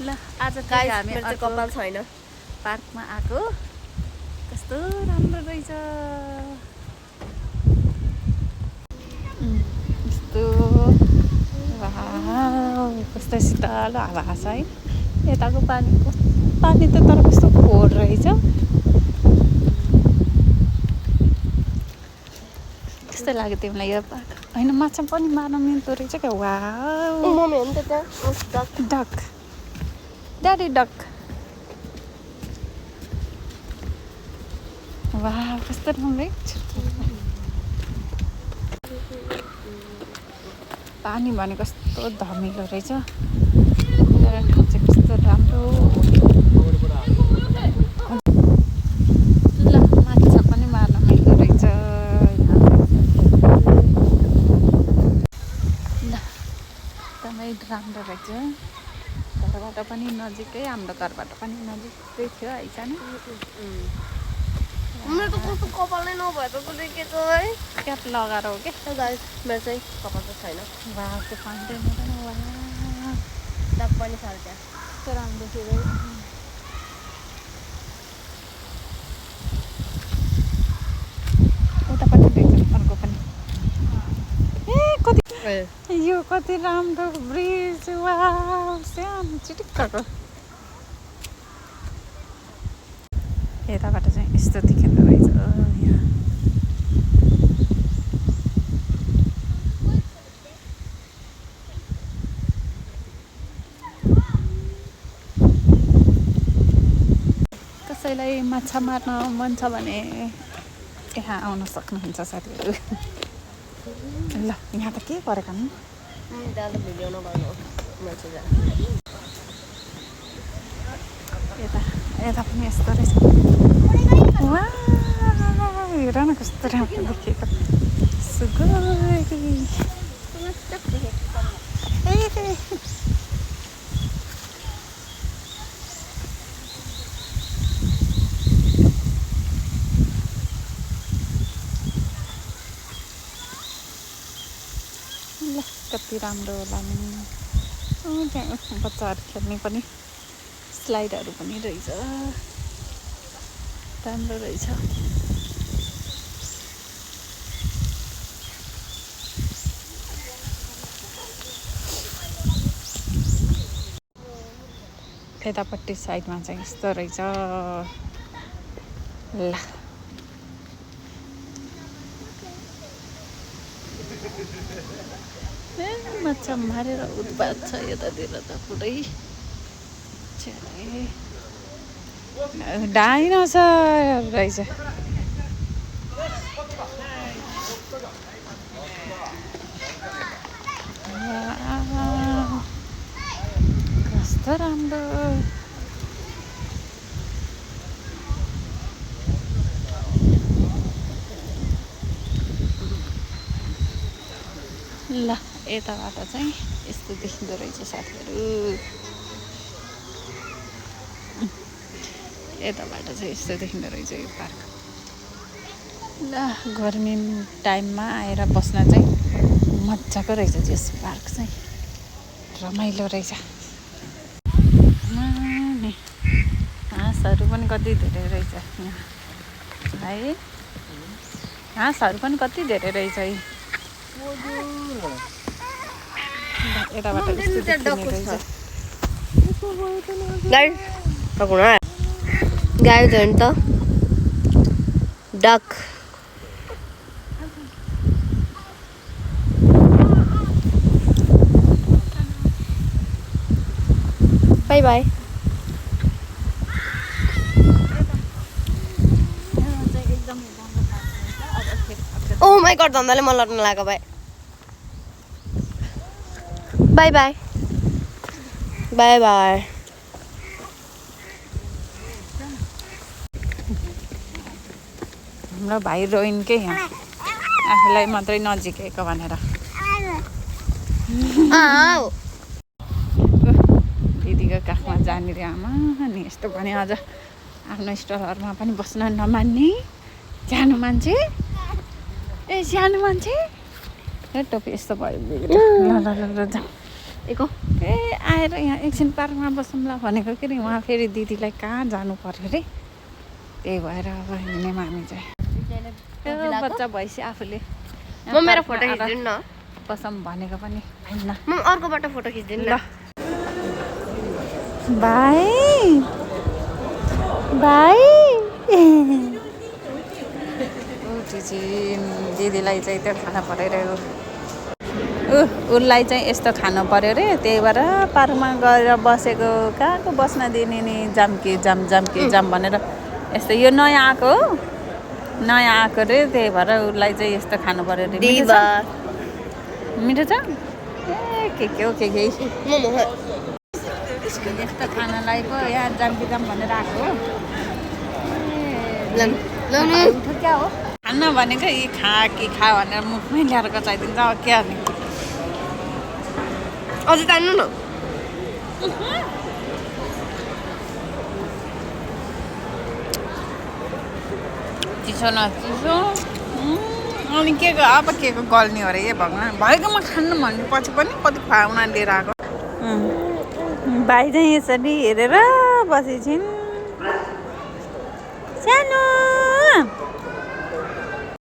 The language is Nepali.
ल आज चाहिँ हामी मेरो चाहिँ कपाल छैन पार्कमा आएको कस्तो राम्रो रहेछ कस्तो कस्तो शीतल हावा छ है यताको पानी त तर कस्तो फोहोर रहेछ कस्तो लाग्यो तिमीलाई यो पार्क होइन माछा पनि मार्न मिल्दो रहेछ क्या वाउ मम्मी हो नि त त्यहाँ डक ड्याडी डक वाह कस्तो राम्रो पानी भने कस्तो धमिलो रहेछ ठाउँ चाहिँ कस्तो राम्रो ल माछा पनि मार्न मिल्दो रहेछ ल एकदमै राम्रो रहेछ घरबाट पनि नजिकै हाम्रो घरबाट पनि नजिकै थियो आइसान मेरो त कस्तो कपाल नै नभएको त देखेछ है क्याप लगाएर हो क्या गाइस मेरो चाहिँ कपाल त छैन वाह त्यो फाउन्टेन वाह दाग पनि फाल्छ कस्तो राम्रो थियो उतापट्टि देख्छ अर्को पनि ए कति यो कति राम्रो ब्रिज वाह सानो चिटिक्कको यताबाट चाहिँ यस्तो देखिँदो रहेछ यहाँ कसैलाई माछा मार्न मन छ भने यहाँ आउन सक्नुहुन्छ साथीहरू ल यहाँ त के गरेका नि भिडियो नगर्नु यता पनि यस्तो रहेछ हेर न कस्तो राम्रो देखेको ल कति राम्रो होला नि त्यहाँ बच्चाहरू खेल्ने पनि स्लाइडहरू पनि रहेछ राम्रो रहेछ यतापट्टि साइडमा चाहिँ यस्तो रहेछ ल माछा मारेर उत्पात छ यतातिर त पुरै डाइनोसर रहेछ कस्तो राम्रो ल यताबाट चाहिँ यस्तो देखिँदो रहेछ साथीहरू यताबाट चाहिँ यस्तो देखिँदो रहेछ यो पार्क ल गर्मी टाइममा आएर बस्न चाहिँ मजाको रहेछ यस पार्क चाहिँ रमाइलो रहेछ हाँसहरू पनि कति धेरै रहेछ यहाँ है हाँसहरू पनि कति धेरै रहेछ है यताबाट यस्तो देखिने रहेछ गाई झन् त duck bye bye oh my god धन्दाले मन लड्न लाग्यो भाइ बाई बाई बाई बाई हाम्रो भाइ रोइनकै यहाँ आफूलाई मात्रै नजिकेको भनेर दिदीको काखमा जाने रे आमा अनि यस्तो भने अझ आफ्नो स्टलहरूमा पनि बस्न नमान्ने सानो मान्छे ए सानो मान्छे टोपी यस्तो भयो ल ल ल ल जाऊ ए आएर यहाँ एकछिन पार्कमा बसौँला भनेको के अरे उहाँ फेरि दिदीलाई कहाँ जानु पर्यो अरे त्यही भएर अब हिँड्यौँ हामी चाहिँ त्यो बच्चा भएपछि आफूले म मेरो फोटो खिच्दिनु न बसौँ भनेको पनि होइन म अर्कोबाट फोटो खिच्दिनु ल न भाइ भाइ दिदीलाई चाहिँ त्यो खानु पऱ्यो अरे उसलाई चाहिँ यस्तो खानु पऱ्यो अरे त्यही भएर पार्कमा गएर बसेको कहाँको बस्न दिने नि जाम्के जाम भनेर यस्तो यो नयाँ आएको हो नयाँ आएको अरे त्यही भएर उसलाई चाहिँ यस्तो खानु पऱ्यो अरे मिठो छ ए के हो के यस्तो खानालाई पो यहाँ जाम भनेर आएको हो क्या हो खान्न भनेको यी खा भनेर मुखमै ल्याएर गचाइदिन्छ अब क्या गर्ने अझै तान्नु न चिसो न चिसो अनि के अब के को गल्ने हो अरे ए भगवान् भएकोमा खानु भन्ने पछि पनि कति खुवाउन लिएर आएको भाइ चाहिँ यसरी हेरेर बसेछिन् सानो